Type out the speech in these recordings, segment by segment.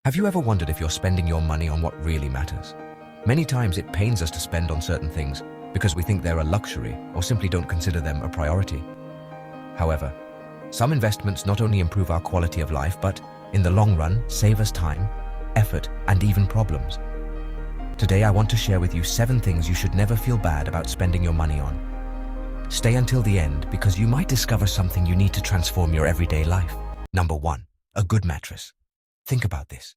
Have you ever wondered if you're spending your money on what really matters? Many times it pains us to spend on certain things because we think they're a luxury or simply don't consider them a priority. However, some investments not only improve our quality of life, but in the long run, save us time, effort, and even problems. Today, I want to share with you 7 things you should never feel bad about spending your money on. Stay until the end because you might discover something you need to transform your everyday life. Number 1, a good mattress. Think about this.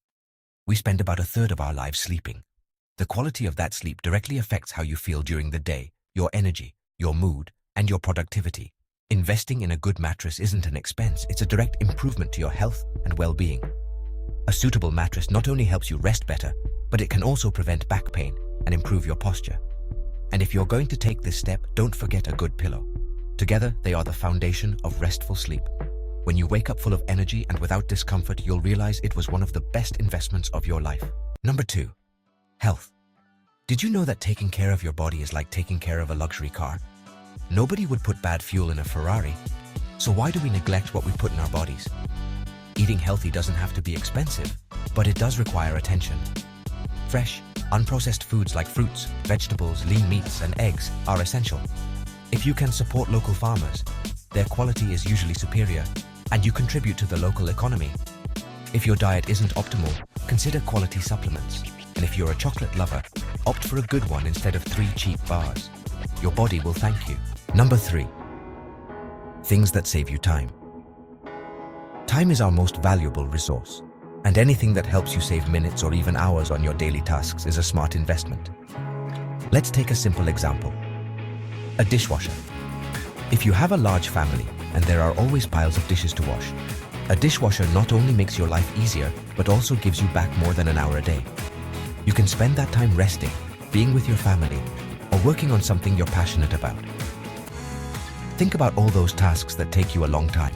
We spend about a third of our lives sleeping. The quality of that sleep directly affects how you feel during the day, your energy, your mood, and your productivity. Investing in a good mattress isn't an expense, it's a direct improvement to your health and well-being. A suitable mattress not only helps you rest better, but it can also prevent back pain and improve your posture. And if you're going to take this step, don't forget a good pillow. Together, they are the foundation of restful sleep. When you wake up full of energy and without discomfort, you'll realize it was one of the best investments of your life. Number 2, health. Did you know that taking care of your body is like taking care of a luxury car? Nobody would put bad fuel in a Ferrari. So why do we neglect what we put in our bodies? Eating healthy doesn't have to be expensive, but it does require attention. Fresh, unprocessed foods like fruits, vegetables, lean meats, and eggs are essential. If you can support local farmers, their quality is usually superior, and you contribute to the local economy. If your diet isn't optimal, consider quality supplements. And if you're a chocolate lover, opt for a good one instead of 3 cheap bars. Your body will thank you. Number 3, things that save you time. Time is our most valuable resource, and anything that helps you save minutes or even hours on your daily tasks is a smart investment. Let's take a simple example. A dishwasher. If you have a large family and there are always piles of dishes to wash, a dishwasher not only makes your life easier, but also gives you back more than an hour a day. You can spend that time resting, being with your family, or working on something you're passionate about. Think about all those tasks that take you a long time.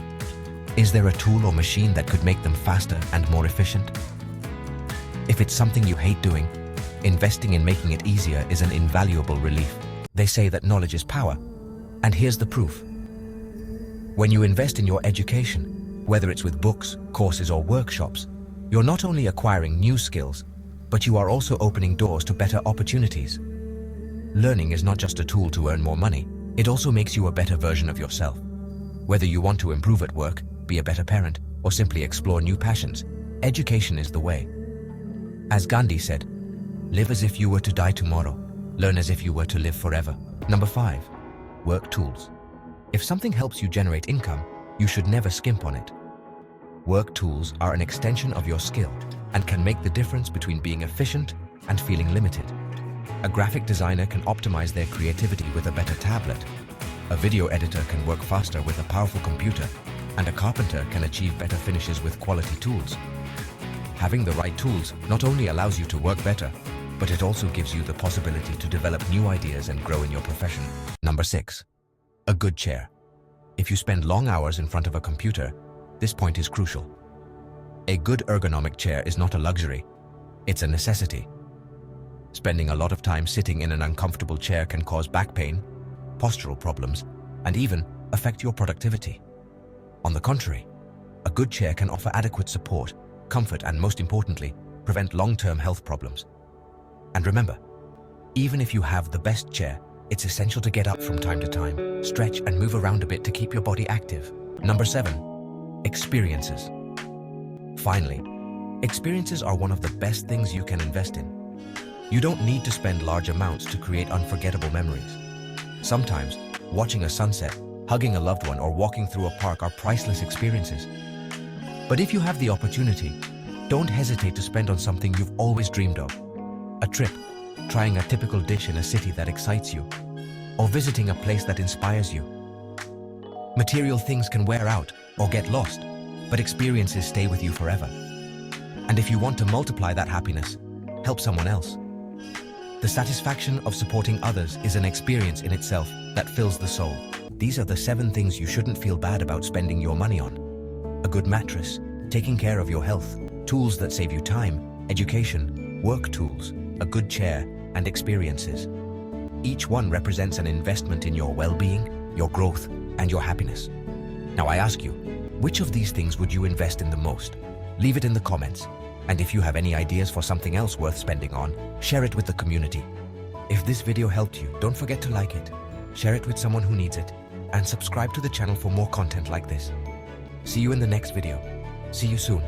Is there a tool or machine that could make them faster and more efficient? If it's something you hate doing, investing in making it easier is an invaluable relief. They say that knowledge is power, and here's the proof. When you invest in your education, whether it's with books, courses, or workshops, you're not only acquiring new skills, but you are also opening doors to better opportunities. Learning is not just a tool to earn more money, it also makes you a better version of yourself. Whether you want to improve at work, be a better parent, or simply explore new passions, education is the way. As Gandhi said, live as if you were to die tomorrow, learn as if you were to live forever. Number 5, work tools. If something helps you generate income, you should never skimp on it. Work tools are an extension of your skill and can make the difference between being efficient and feeling limited. A graphic designer can optimize their creativity with a better tablet. A video editor can work faster with a powerful computer, and a carpenter can achieve better finishes with quality tools. Having the right tools not only allows you to work better, but it also gives you the possibility to develop new ideas and grow in your profession. Number 6, a good chair. If you spend long hours in front of a computer, this point is crucial. A good ergonomic chair is not a luxury, it's a necessity. Spending a lot of time sitting in an uncomfortable chair can cause back pain, postural problems, and even affect your productivity. On the contrary, a good chair can offer adequate support, comfort, and most importantly, prevent long-term health problems. And remember, even if you have the best chair, it's essential to get up from time to time, stretch, and move around a bit to keep your body active. Number 7, experiences. Finally, experiences are one of the best things you can invest in. You don't need to spend large amounts to create unforgettable memories. Sometimes, watching a sunset, hugging a loved one, or walking through a park are priceless experiences. But if you have the opportunity, don't hesitate to spend on something you've always dreamed of. A trip, trying a typical dish in a city that excites you, or visiting a place that inspires you. Material things can wear out or get lost, but experiences stay with you forever. And if you want to multiply that happiness, help someone else. The satisfaction of supporting others is an experience in itself that fills the soul. These are the 7 things you shouldn't feel bad about spending your money on. A good mattress, taking care of your health, tools that save you time, education, work tools, a good chair, and experiences. Each one represents an investment in your well-being, your growth, and your happiness. Now I ask you, which of these things would you invest in the most? Leave it in the comments. And if you have any ideas for something else worth spending on, share it with the community. If this video helped you, don't forget to like it, share it with someone who needs it, and subscribe to the channel for more content like this. See you in the next video. See you soon.